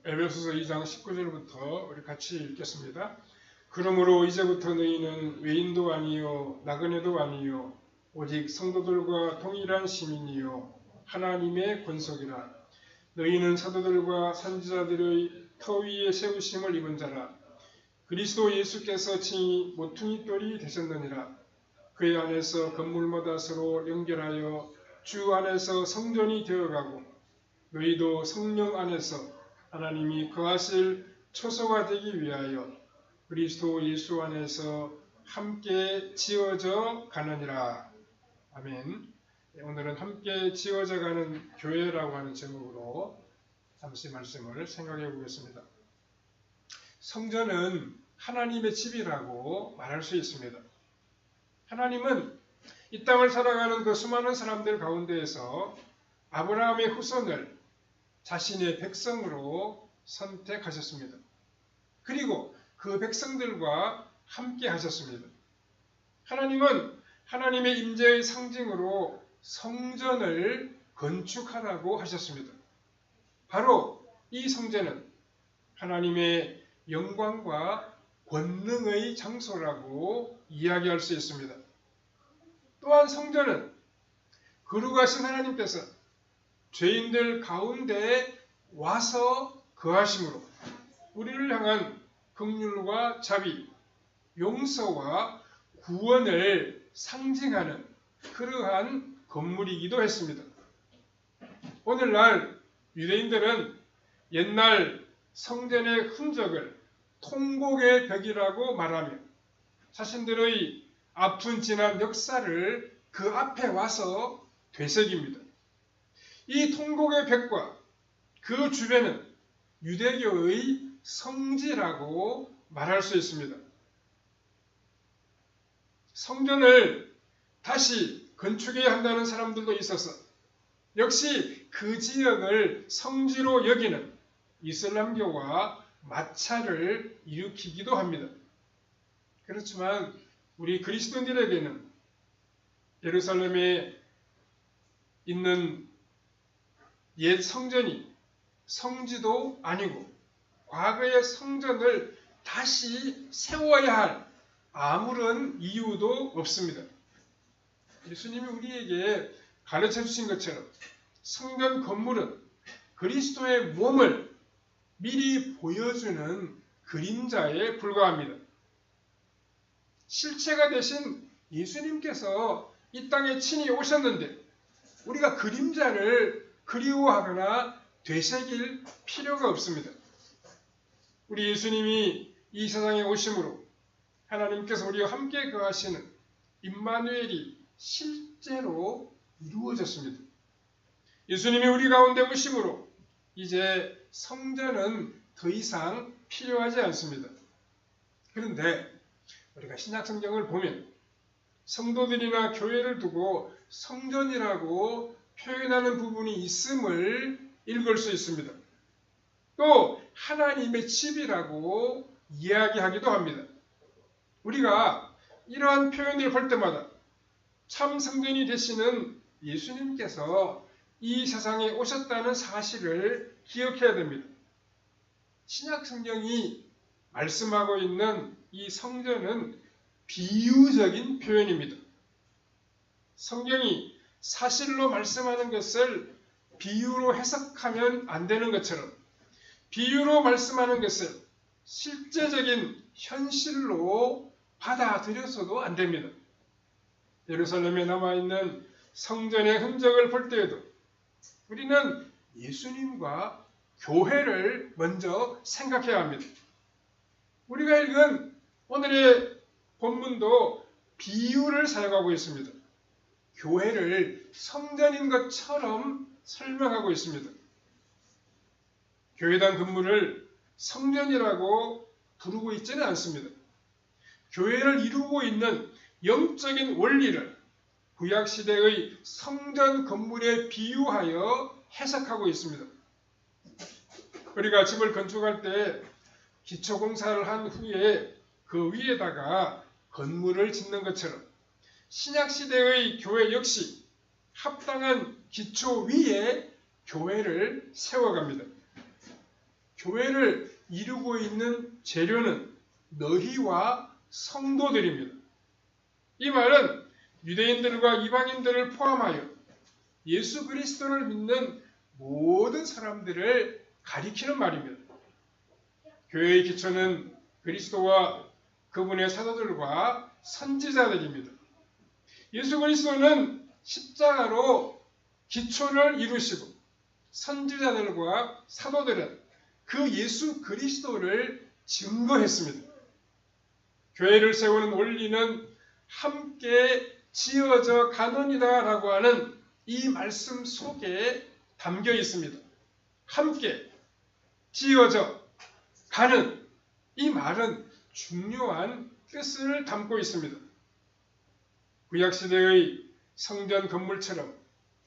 에베소서 2장 19절부터 우리 같이 읽겠습니다. 그러므로 이제부터 너희는 외인도 아니요 나그네도 아니요 오직 성도들과 동일한 시민이요 하나님의 권속이라. 너희는 사도들과 선지자들의 터 위에 세우심을 입은 자라. 그리스도 예수께서 친히 모퉁이 돌이 되셨느니라. 그의 안에서 건물마다 서로 연결하여 주 안에서 성전이 되어가고 너희도 성령 안에서 하나님이 거하실 처소가 되기 위하여 그리스도 예수 안에서 함께 지어져 가느니라. 아멘. 오늘은 함께 지어져 가는 교회라고 하는 제목으로 잠시 말씀을 생각해 보겠습니다. 성전은 하나님의 집이라고 말할 수 있습니다. 하나님은 이 땅을 살아가는 그 수많은 사람들 가운데에서 아브라함의 후손을 자신의 백성으로 선택하셨습니다. 그리고 그 백성들과 함께 하셨습니다. 하나님은 하나님의 임재의 상징으로 성전을 건축하라고 하셨습니다. 바로 이 성전은 하나님의 영광과 권능의 장소라고 이야기할 수 있습니다. 또한 성전은 거룩하신 하나님께서 죄인들 가운데 와서 거하심으로 우리를 향한 긍휼과 자비, 용서와 구원을 상징하는 그러한 건물이기도 했습니다. 오늘날 유대인들은 옛날 성전의 흔적을 통곡의 벽이라고 말하며 자신들의 아픈 지난 역사를 그 앞에 와서 되새깁니다. 이 통곡의 벽과 그 주변은 유대교의 성지라고 말할 수 있습니다. 성전을 다시 건축해야 한다는 사람들도 있어서 역시 그 지역을 성지로 여기는 이슬람교와 마찰을 일으키기도 합니다. 그렇지만 우리 그리스도인들에게는 예루살렘에 있는 옛 성전이 성지도 아니고 과거의 성전을 다시 세워야 할 아무런 이유도 없습니다. 예수님이 우리에게 가르쳐 주신 것처럼 성전 건물은 그리스도의 몸을 미리 보여주는 그림자에 불과합니다. 실체가 되신 예수님께서 이 땅에 친히 오셨는데 우리가 그림자를 그리워하거나 되새길 필요가 없습니다. 우리 예수님이 이 세상에 오심으로 하나님께서 우리와 함께 거하시는 임마누엘이 실제로 이루어졌습니다. 예수님이 우리 가운데 오심으로 이제 성전은 더 이상 필요하지 않습니다. 그런데 우리가 신약 성경을 보면 성도들이나 교회를 두고 성전이라고 표현하는 부분이 있음을 읽을 수 있습니다. 또 하나님의 집이라고 이야기하기도 합니다. 우리가 이러한 표현을 볼 때마다 참 성전이 되시는 예수님께서 이 세상에 오셨다는 사실을 기억해야 됩니다. 신약 성경이 말씀하고 있는 이 성전은 비유적인 표현입니다. 성경이 사실로 말씀하는 것을 비유로 해석하면 안 되는 것처럼 비유로 말씀하는 것을 실제적인 현실로 받아들여서도 안 됩니다. 예루살렘에 남아있는 성전의 흔적을 볼 때에도 우리는 예수님과 교회를 먼저 생각해야 합니다. 우리가 읽은 오늘의 본문도 비유를 사용하고 있습니다. 교회를 성전인 것처럼 설명하고 있습니다. 교회당 건물을 성전이라고 부르고 있지는 않습니다. 교회를 이루고 있는 영적인 원리를 구약시대의 성전 건물에 비유하여 해석하고 있습니다. 우리가 집을 건축할 때 기초공사를 한 후에 그 위에다가 건물을 짓는 것처럼 신약시대의 교회 역시 합당한 기초 위에 교회를 세워갑니다. 교회를 이루고 있는 재료는 너희와 성도들입니다. 이 말은 유대인들과 이방인들을 포함하여 예수 그리스도를 믿는 모든 사람들을 가리키는 말입니다. 교회의 기초는 그리스도와 그분의 사도들과 선지자들입니다. 예수 그리스도는 십자가로 기초를 이루시고 선지자들과 사도들은 그 예수 그리스도를 증거했습니다. 교회를 세우는 원리는 함께 지어져 가느니라 라고 하는 이 말씀 속에 담겨 있습니다. 함께 지어져 가는 이 말은 중요한 뜻을 담고 있습니다. 구약시대의 성전 건물처럼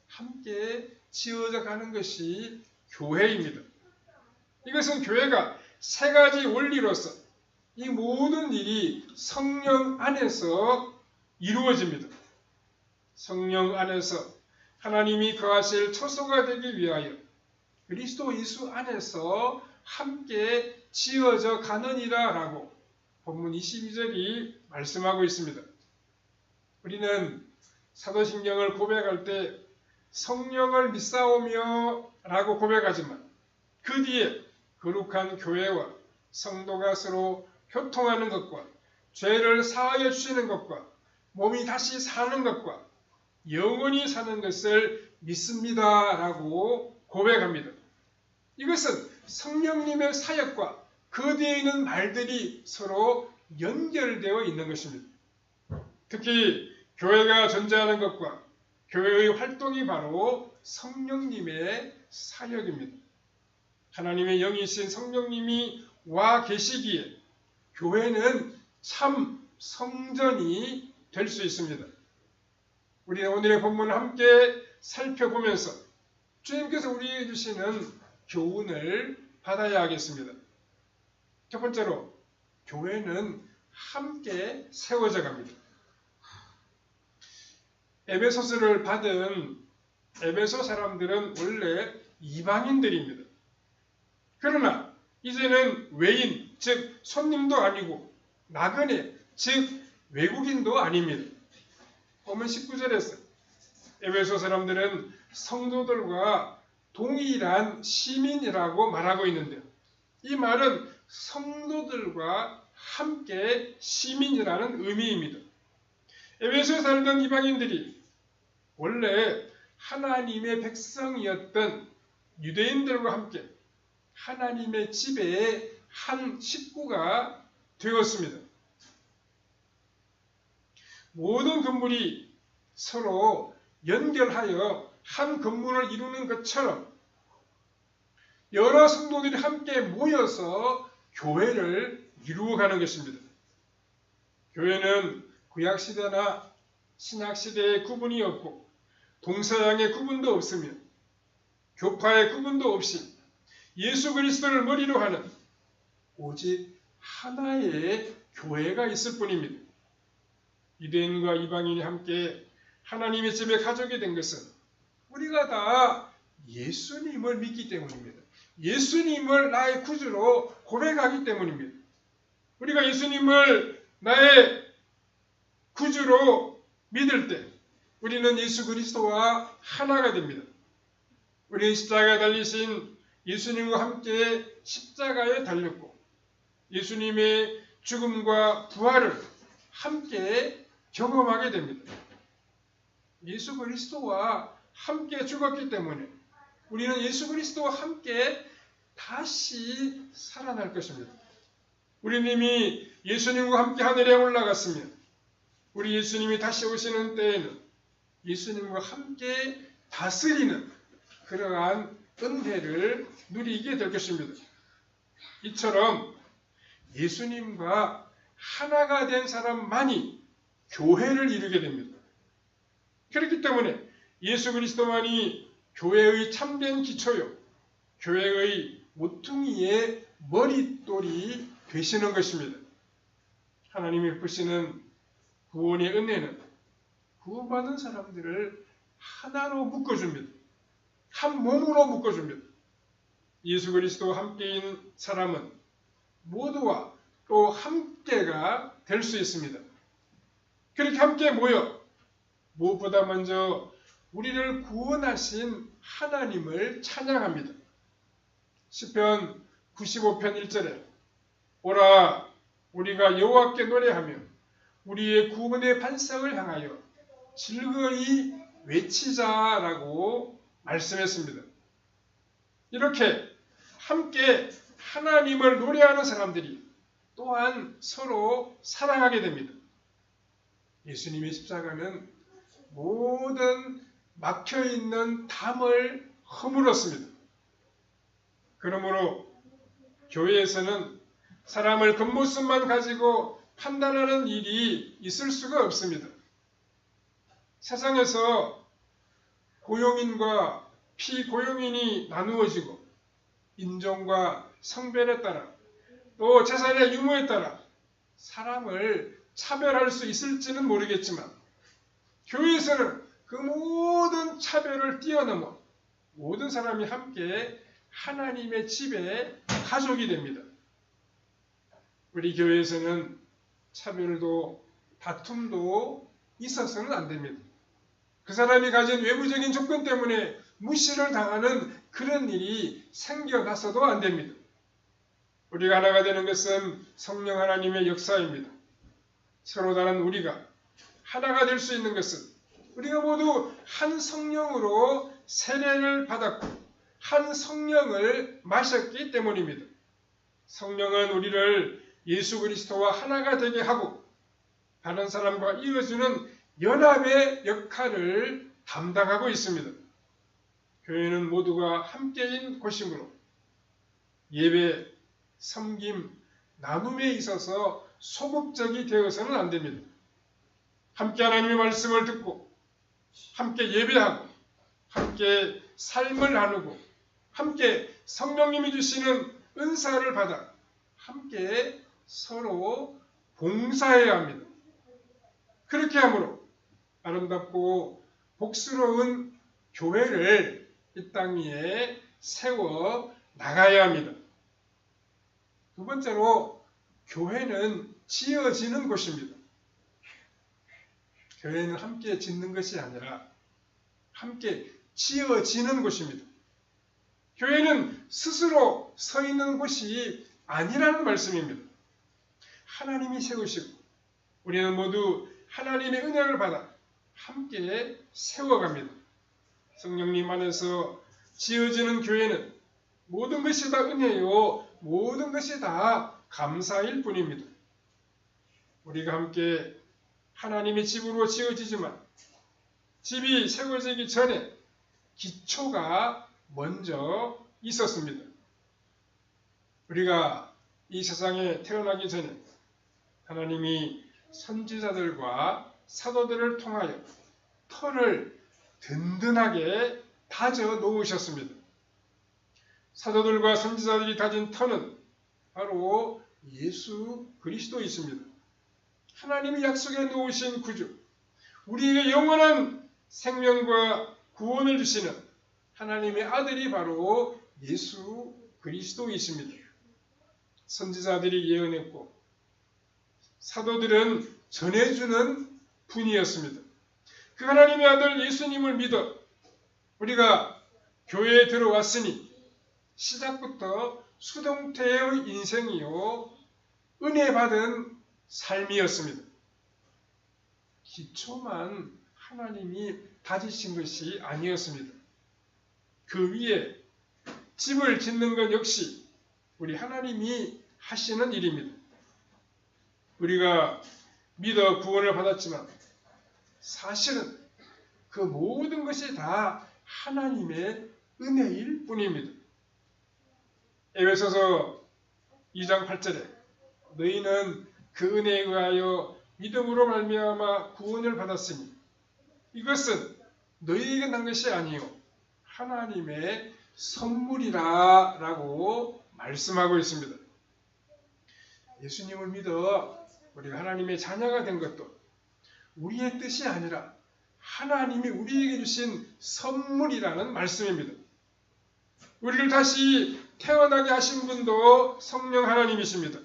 함께 지어져 가는 것이 교회입니다. 이것은 교회가 세 가지 원리로서 이 모든 일이 성령 안에서 이루어집니다. 성령 안에서 하나님이 거하실 처소가 되기 위하여 그리스도 예수 안에서 함께 지어져 가느니라 라고 본문 22절이 말씀하고 있습니다. 우리는 사도신경을 고백할 때 성령을 믿사오며 라고 고백하지만 그 뒤에 거룩한 교회와 성도가 서로 교통하는 것과 죄를 사하여 주시는 것과 몸이 다시 사는 것과 영원히 사는 것을 믿습니다 라고 고백합니다. 이것은 성령님의 사역과 그 뒤에 있는 말들이 서로 연결되어 있는 것입니다. 특히 교회가 존재하는 것과 교회의 활동이 바로 성령님의 사역입니다. 하나님의 영이신 성령님이 와 계시기에 교회는 참 성전이 될 수 있습니다. 우리는 오늘의 본문을 함께 살펴보면서 주님께서 우리에게 주시는 교훈을 받아야 하겠습니다. 첫 번째로 교회는 함께 세워져 갑니다. 에베소서를 받은 에베소 사람들은 원래 이방인들입니다. 그러나 이제는 외인, 즉 손님도 아니고 나그네, 즉 외국인도 아닙니다. 보면 19절에서 에베소 사람들은 성도들과 동일한 시민이라고 말하고 있는데요. 이 말은 성도들과 함께 시민이라는 의미입니다. 에베소에 살던 이방인들이 원래 하나님의 백성이었던 유대인들과 함께 하나님의 집의 한 식구가 되었습니다. 모든 건물이 서로 연결하여 한 건물을 이루는 것처럼 여러 성도들이 함께 모여서 교회를 이루어가는 것입니다. 교회는 구약시대나 신약시대의 구분이 없고 동서양의 구분도 없으며 교파의 구분도 없이 예수 그리스도를 머리로 하는 오직 하나의 교회가 있을 뿐입니다. 유대인과 이방인이 함께 하나님의 집에 가족이 된 것은 우리가 다 예수님을 믿기 때문입니다. 예수님을 나의 구주로 고백하기 때문입니다. 우리가 예수님을 나의 구주로 믿을 때 우리는 예수 그리스도와 하나가 됩니다. 우리는 십자가에 달리신 예수님과 함께 십자가에 달렸고 예수님의 죽음과 부활을 함께 경험하게 됩니다. 예수 그리스도와 함께 죽었기 때문에 우리는 예수 그리스도와 함께 다시 살아날 것입니다. 우리는 이미 예수님과 함께 하늘에 올라갔으며 우리 예수님이 다시 오시는 때에는 예수님과 함께 다스리는 그러한 은혜를 누리게 될 것입니다. 이처럼 예수님과 하나가 된 사람만이 교회를 이루게 됩니다. 그렇기 때문에 예수 그리스도만이 교회의 참된 기초요, 교회의 모퉁이의 머릿돌이 되시는 것입니다. 하나님이 베푸시는 구원의 은혜는 구원받은 사람들을 하나로 묶어줍니다. 한 몸으로 묶어줍니다. 예수 그리스도와 함께인 사람은 모두와 또 함께가 될 수 있습니다. 그렇게 함께 모여 무엇보다 먼저 우리를 구원하신 하나님을 찬양합니다. 시편 95편 1절에 오라 우리가 여호와께 노래하며 우리의 구원의 반석을 향하여 즐거이 외치자라고 말씀했습니다. 이렇게 함께 하나님을 노래하는 사람들이 또한 서로 사랑하게 됩니다. 예수님의 십자가는 모든 막혀있는 담을 허물었습니다. 그러므로 교회에서는 사람을 겉모습만 가지고 판단하는 일이 있을 수가 없습니다. 세상에서 고용인과 피고용인이 나누어지고 인종과 성별에 따라 또 재산의 유무에 따라 사람을 차별할 수 있을지는 모르겠지만 교회에서는 그 모든 차별을 뛰어넘어 모든 사람이 함께 하나님의 집의 가족이 됩니다. 우리 교회에서는 차별도 다툼도 있어서는 안 됩니다. 그 사람이 가진 외부적인 조건 때문에 무시를 당하는 그런 일이 생겨나서도 안 됩니다. 우리가 하나가 되는 것은 성령 하나님의 역사입니다. 서로 다른 우리가 하나가 될 수 있는 것은 우리가 모두 한 성령으로 세례를 받았고 한 성령을 마셨기 때문입니다. 성령은 우리를 예수 그리스도와 하나가 되게 하고 다른 사람과 이어주는 연합의 역할을 담당하고 있습니다. 교회는 모두가 함께인 곳이므로 예배, 섬김, 나눔에 있어서 소극적이 되어서는 안 됩니다. 함께 하나님의 말씀을 듣고 함께 예배하고 함께 삶을 나누고 함께 성령님이 주시는 은사를 받아 함께 서로 봉사해야 합니다. 그렇게 함으로 아름답고 복스러운 교회를 이 땅 위에 세워 나가야 합니다. 두 번째로 교회는 지어지는 곳입니다. 교회는 함께 짓는 것이 아니라 함께 지어지는 곳입니다. 교회는 스스로 서 있는 곳이 아니라는 말씀입니다. 하나님이 세우시고 우리는 모두 하나님의 은혜를 받아 함께 세워갑니다. 성령님 안에서 지어지는 교회는 모든 것이 다 은혜요, 모든 것이 다 감사일 뿐입니다. 우리가 함께 하나님의 집으로 지어지지만 집이 세워지기 전에 기초가 먼저 있었습니다. 우리가 이 세상에 태어나기 전에 하나님이 선지자들과 사도들을 통하여 터를 든든하게 다져 놓으셨습니다. 사도들과 선지자들이 다진 터는 바로 예수 그리스도이십니다. 하나님이 약속해 놓으신 구주, 우리에게 영원한 생명과 구원을 주시는 하나님의 아들이 바로 예수 그리스도이십니다. 선지자들이 예언했고 사도들은 전해주는 분이었습니다. 그 하나님의 아들 예수님을 믿어 우리가 교회에 들어왔으니 시작부터 수동태의 인생이요 은혜 받은 삶이었습니다. 기초만 하나님이 다지신 것이 아니었습니다. 그 위에 집을 짓는 것 역시 우리 하나님이 하시는 일입니다. 우리가 믿어 구원을 받았지만 사실은 그 모든 것이 다 하나님의 은혜일 뿐입니다. 에베소서 2장 8절에 너희는 그 은혜에 의하여 믿음으로 말미암아 구원을 받았으니 이것은 너희에게 난 것이 아니요 하나님의 선물이라 라고 말씀하고 있습니다. 예수님을 믿어 우리가 하나님의 자녀가 된 것도 우리의 뜻이 아니라 하나님이 우리에게 주신 선물이라는 말씀입니다. 우리를 다시 태어나게 하신 분도 성령 하나님이십니다.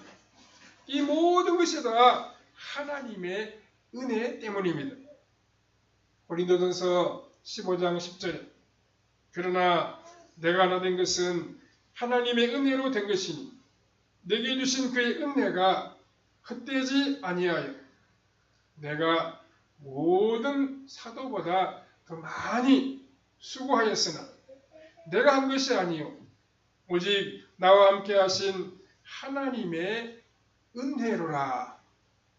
이 모든 것이 다 하나님의 은혜 때문입니다. 고린도전서 15장 10절에 그러나 내가 하나 된 것은 하나님의 은혜로 된 것이니 내게 주신 그의 은혜가 헛되지 아니하여 내가 모든 사도보다 더 많이 수고하였으나 내가 한 것이 아니요 오직 나와 함께 하신 하나님의 은혜로라.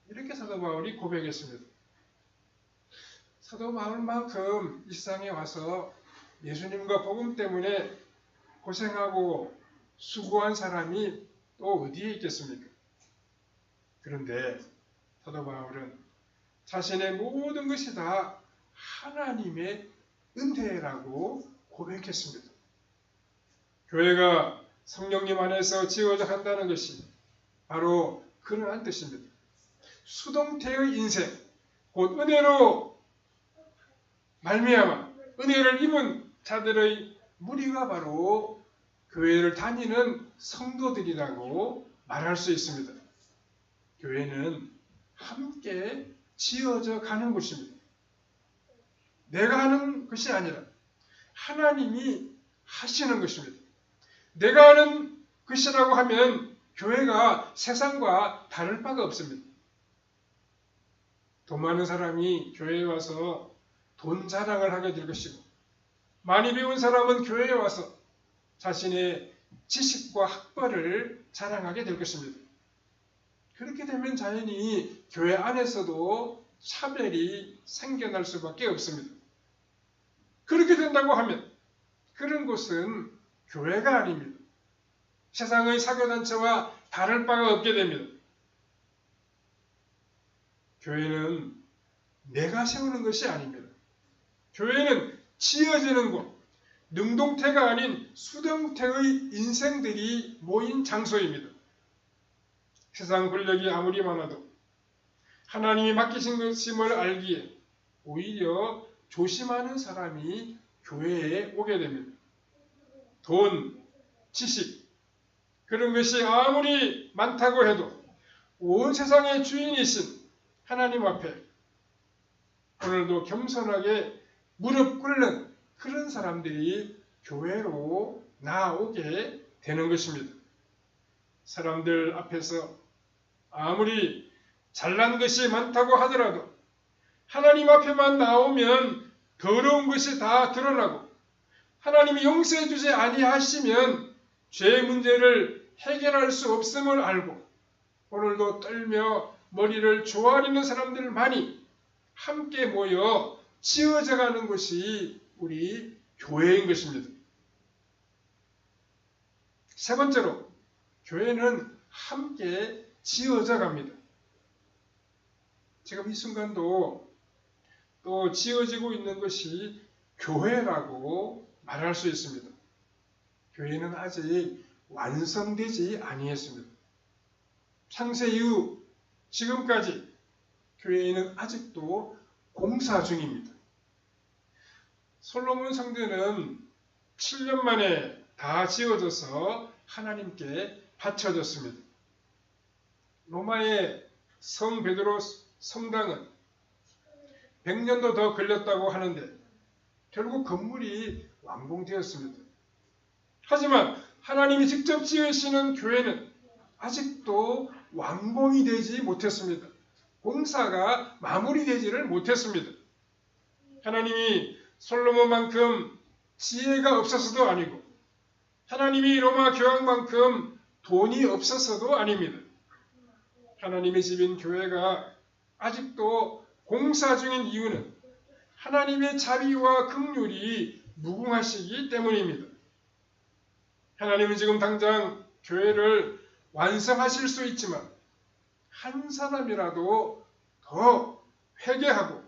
이렇게 사도 바울이 고백했습니다. 사도 바울만큼 이 세상에 와서 예수님과 복음 때문에 고생하고 수고한 사람이 또 어디에 있겠습니까? 그런데 사도 바울은 자신의 모든 것이 다 하나님의 은혜라고 고백했습니다. 교회가 성령님 안에서 지어져 간다는 것이 바로 그러한 뜻입니다. 수동태의 인생, 곧 은혜로 말미암아 은혜를 입은 자들의 무리가 바로 교회를 다니는 성도들이라고 말할 수 있습니다. 교회는 함께 지어져 가는 곳입니다. 내가 하는 것이 아니라 하나님이 하시는 것입니다. 내가 하는 것이라고 하면 교회가 세상과 다를 바가 없습니다. 돈 많은 사람이 교회에 와서 돈 자랑을 하게 될 것이고 많이 배운 사람은 교회에 와서 자신의 지식과 학벌을 자랑하게 될 것입니다. 그렇게 되면 자연히 교회 안에서도 차별이 생겨날 수밖에 없습니다. 그렇게 된다고 하면 그런 곳은 교회가 아닙니다. 세상의 사교단체와 다를 바가 없게 됩니다. 교회는 내가 세우는 것이 아닙니다. 교회는 지어지는 곳, 능동태가 아닌 수동태의 인생들이 모인 장소입니다. 세상 권력이 아무리 많아도 하나님이 맡기신 것임을 알기에 오히려 조심하는 사람이 교회에 오게 됩니다. 돈, 지식, 그런 것이 아무리 많다고 해도 온 세상의 주인이신 하나님 앞에 오늘도 겸손하게 무릎 꿇는 그런 사람들이 교회로 나오게 되는 것입니다. 사람들 앞에서 아무리 잘난 것이 많다고 하더라도 하나님 앞에만 나오면 더러운 것이 다 드러나고 하나님이 용서해 주지 아니하시면 죄의 문제를 해결할 수 없음을 알고 오늘도 떨며 머리를 조아리는 사람들만이 함께 모여 지어져 가는 것이 우리 교회인 것입니다. 세 번째로 교회는 함께 지어져 갑니다. 지금 이 순간도 또 지어지고 있는 것이 교회라고 말할 수 있습니다. 교회는 아직 완성되지 아니했습니다. 창세 이후 지금까지 교회는 아직도 공사 중입니다. 솔로몬 성전은 7년 만에 다 지어져서 하나님께 바쳐졌습니다. 로마의 성 베드로 성당은 100년도 더 걸렸다고 하는데 결국 건물이 완공되었습니다. 하지만 하나님이 직접 지으시는 교회는 아직도 완공이 되지 못했습니다. 공사가 마무리되지를 못했습니다. 하나님이 솔로몬만큼 지혜가 없어서도 아니고 하나님이 로마 교황만큼 돈이 없어서도 아닙니다. 하나님의 집인 교회가 아직도 공사 중인 이유는 하나님의 자비와 긍휼이 무궁하시기 때문입니다. 하나님은 지금 당장 교회를 완성하실 수 있지만 한 사람이라도 더 회개하고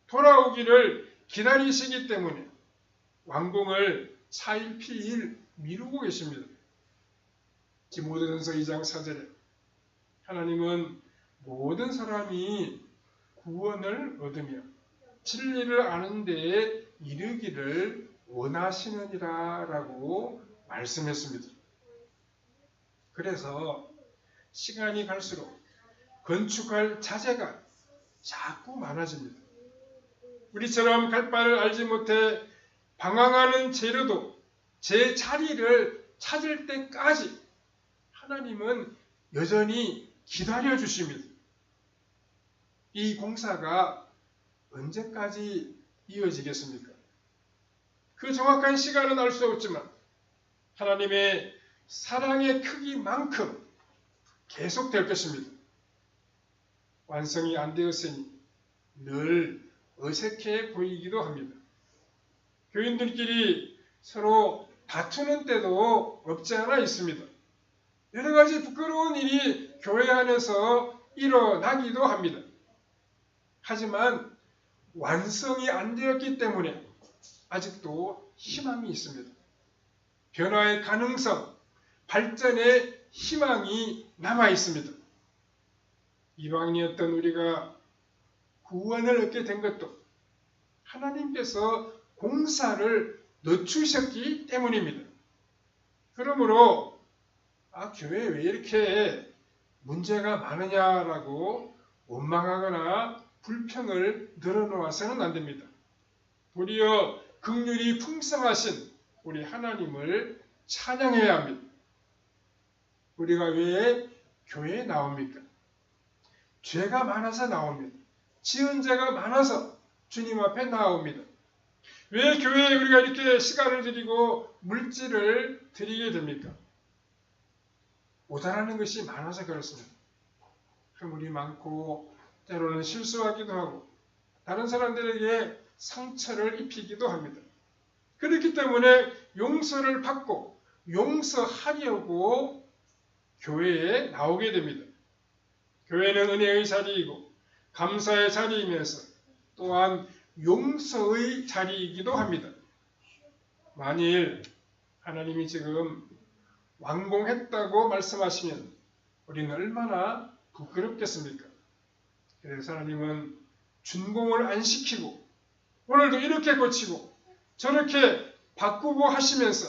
돌아오기를 기다리시기 때문에 완공을 차일피일 미루고 계십니다. 디모데전서 2장 4절에 하나님은 모든 사람이 구원을 얻으며 진리를 아는 데에 이르기를 원하시느니라 라고 말씀했습니다. 그래서 시간이 갈수록 건축할 자재가 자꾸 많아집니다. 우리처럼 갈 바를 알지 못해 방황하는 재료도 제 자리를 찾을 때까지 하나님은 여전히 기다려 주십니다. 이 공사가 언제까지 이어지겠습니까? 그 정확한 시간은 알 수 없지만 하나님의 사랑의 크기만큼 계속될 것입니다. 완성이 안 되었으니 늘 어색해 보이기도 합니다. 교인들끼리 서로 다투는 때도 없지 않아 있습니다. 여러 가지 부끄러운 일이 교회 안에서 일어나기도 합니다. 하지만 완성이 안 되었기 때문에 아직도 희망이 있습니다. 변화의 가능성, 발전의 희망이 남아 있습니다. 이방인이었던 우리가 구원을 얻게 된 것도 하나님께서 공사를 늦추셨기 때문입니다. 그러므로 교회에 왜 이렇게 문제가 많으냐라고 원망하거나 불평을 늘어놓아서는 안 됩니다. 도리어 긍휼이 풍성하신 우리 하나님을 찬양해야 합니다. 우리가 왜 교회에 나옵니까? 죄가 많아서 나옵니다. 지은 죄가 많아서 주님 앞에 나옵니다. 왜 교회에 우리가 이렇게 시간을 들이고 물질을 드리게 됩니까? 오달하는 것이 많아서 그렇습니다. 허물이 많고 때로는 실수하기도 하고 다른 사람들에게 상처를 입히기도 합니다. 그렇기 때문에 용서를 받고 용서하려고 교회에 나오게 됩니다. 교회는 은혜의 자리이고 감사의 자리이면서 또한 용서의 자리이기도 합니다. 만일 하나님이 지금 완공했다고 말씀하시면 우리는 얼마나 부끄럽겠습니까? 그래서 하나님은 준공을 안 시키고 오늘도 이렇게 고치고 저렇게 바꾸고 하시면서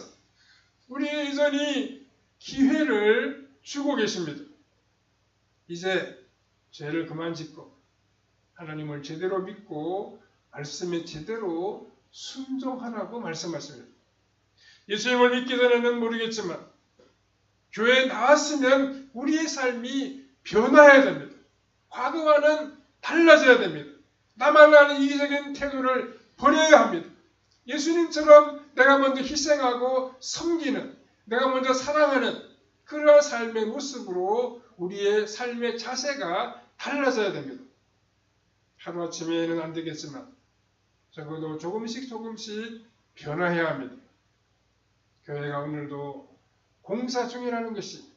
우리의 여전히 기회를 주고 계십니다. 이제 죄를 그만 짓고 하나님을 제대로 믿고 말씀에 제대로 순종하라고 말씀하십니다. 예수님을 믿기 전에는 모르겠지만 교회에 나왔으면 우리의 삶이 변화해야 됩니다. 과거와는 달라져야 됩니다. 나만 아는 이기적인 태도를 버려야 합니다. 예수님처럼 내가 먼저 희생하고 섬기는, 내가 먼저 사랑하는 그러한 삶의 모습으로 우리의 삶의 자세가 달라져야 됩니다. 하루아침에는 안 되겠지만 적어도 조금씩 변화해야 합니다. 교회가 오늘도 공사 중이라는 것이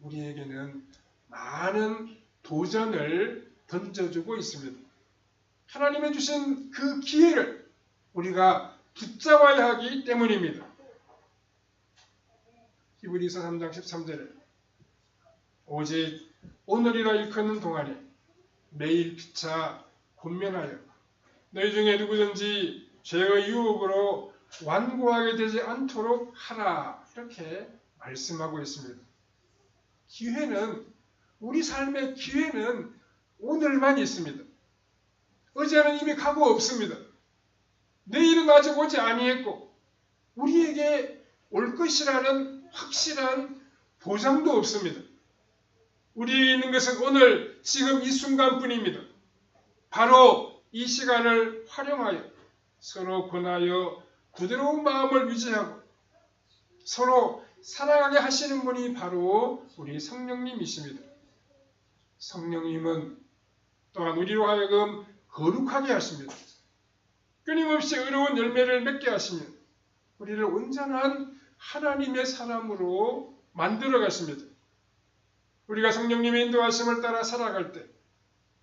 우리에게는 많은 도전을 던져주고 있습니다. 하나님이 주신 그 기회를 우리가 붙잡아야 하기 때문입니다. 히브리서 3장 13절에 오직 오늘이라 일컫는 동안에 매일 피차 권면하여 너희 중에 누구든지 죄의 유혹으로 완고하게 되지 않도록 하라 이렇게 말씀하고 있습니다. 기회는 우리 삶의 기회는 오늘만 있습니다. 어제는 이미 가고 없습니다. 내일은 아직 오지 아니했고 우리에게 올 것이라는 확실한 보장도 없습니다. 우리에 있는 것은 오늘 지금 이 순간뿐입니다. 바로 이 시간을 활용하여 서로 권하여 부드러운 마음을 유지하고 서로 사랑하게 하시는 분이 바로 우리 성령님이십니다. 성령님은 또한 우리로 하여금 거룩하게 하십니다. 끊임없이 의로운 열매를 맺게 하시며 우리를 온전한 하나님의 사람으로 만들어 가십니다. 우리가 성령님의 인도하심을 따라 살아갈 때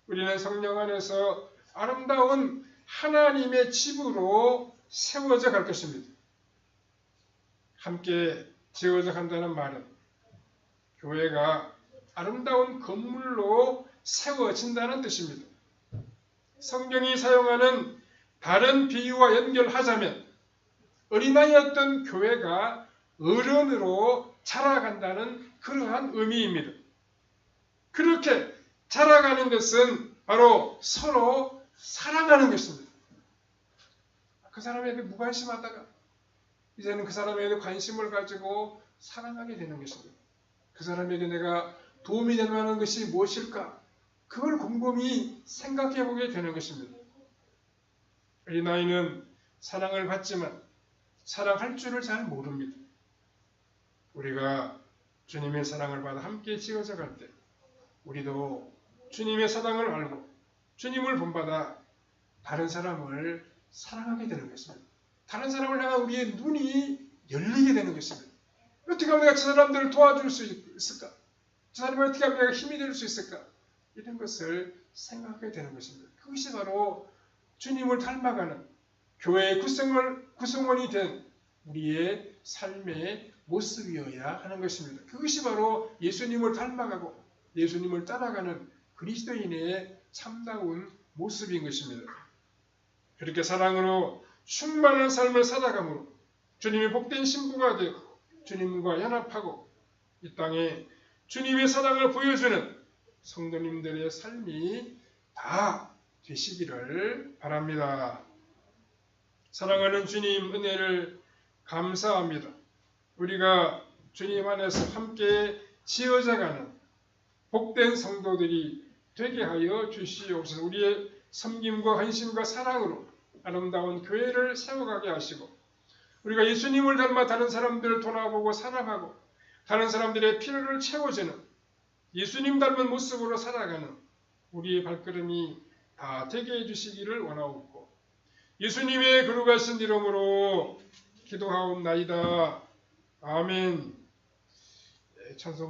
우리는 성령 안에서 아름다운 하나님의 집으로 세워져 갈 것입니다. 함께 지어져 간다는 말은 교회가 아름다운 건물로 세워진다는 뜻입니다. 성경이 사용하는 다른 비유와 연결하자면 어린아이였던 교회가 어른으로 자라간다는 그러한 의미입니다. 그렇게 자라가는 것은 바로 서로 사랑하는 것입니다. 그 사람에게 무관심하다가 이제는 그 사람에게 관심을 가지고 사랑하게 되는 것입니다. 그 사람에게 내가 도움이 될 만한 것이 무엇일까? 그걸 곰곰이 생각해 보게 되는 것입니다. 어린아이는 사랑을 받지만 사랑할 줄을 잘 모릅니다. 우리가 주님의 사랑을 받아 함께 지어져 갈 때 우리도 주님의 사랑을 알고 주님을 본받아 다른 사람을 사랑하게 되는 것입니다. 다른 사람을 향한 우리의 눈이 열리게 되는 것입니다. 어떻게 하면 내가 저 사람들을 도와줄 수 있을까? 저 사람이 어떻게 하면 내가 힘이 될 수 있을까? 이런 것을 생각하게 되는 것입니다. 그것이 바로 주님을 닮아가는 교회의 구성원이 된 우리의 삶의 모습이어야 하는 것입니다. 그것이 바로 예수님을 닮아가고 예수님을 따라가는 그리스도인의 참다운 모습인 것입니다. 그렇게 사랑으로 충만한 삶을 살아감으로 주님의 복된 신부가 되어 주님과 연합하고 이 땅에 주님의 사랑을 보여주는 성도님들의 삶이 다 되시기를 바랍니다. 사랑하는 주님 은혜를 감사합니다. 우리가 주님 안에서 함께 지어져가는 복된 성도들이 되게 하여 주시옵소서. 우리의 섬김과 관심과 사랑으로 아름다운 교회를 세워가게 하시고 우리가 예수님을 닮아 다른 사람들을 돌아보고 사랑하고 다른 사람들의 필요를 채워주는 예수님 닮은 모습으로 살아가는 우리의 발걸음이 다 되게 해주시기를 원하옵고 예수님의 거룩하신 이름으로 기도하옵나이다. 아멘. 찬송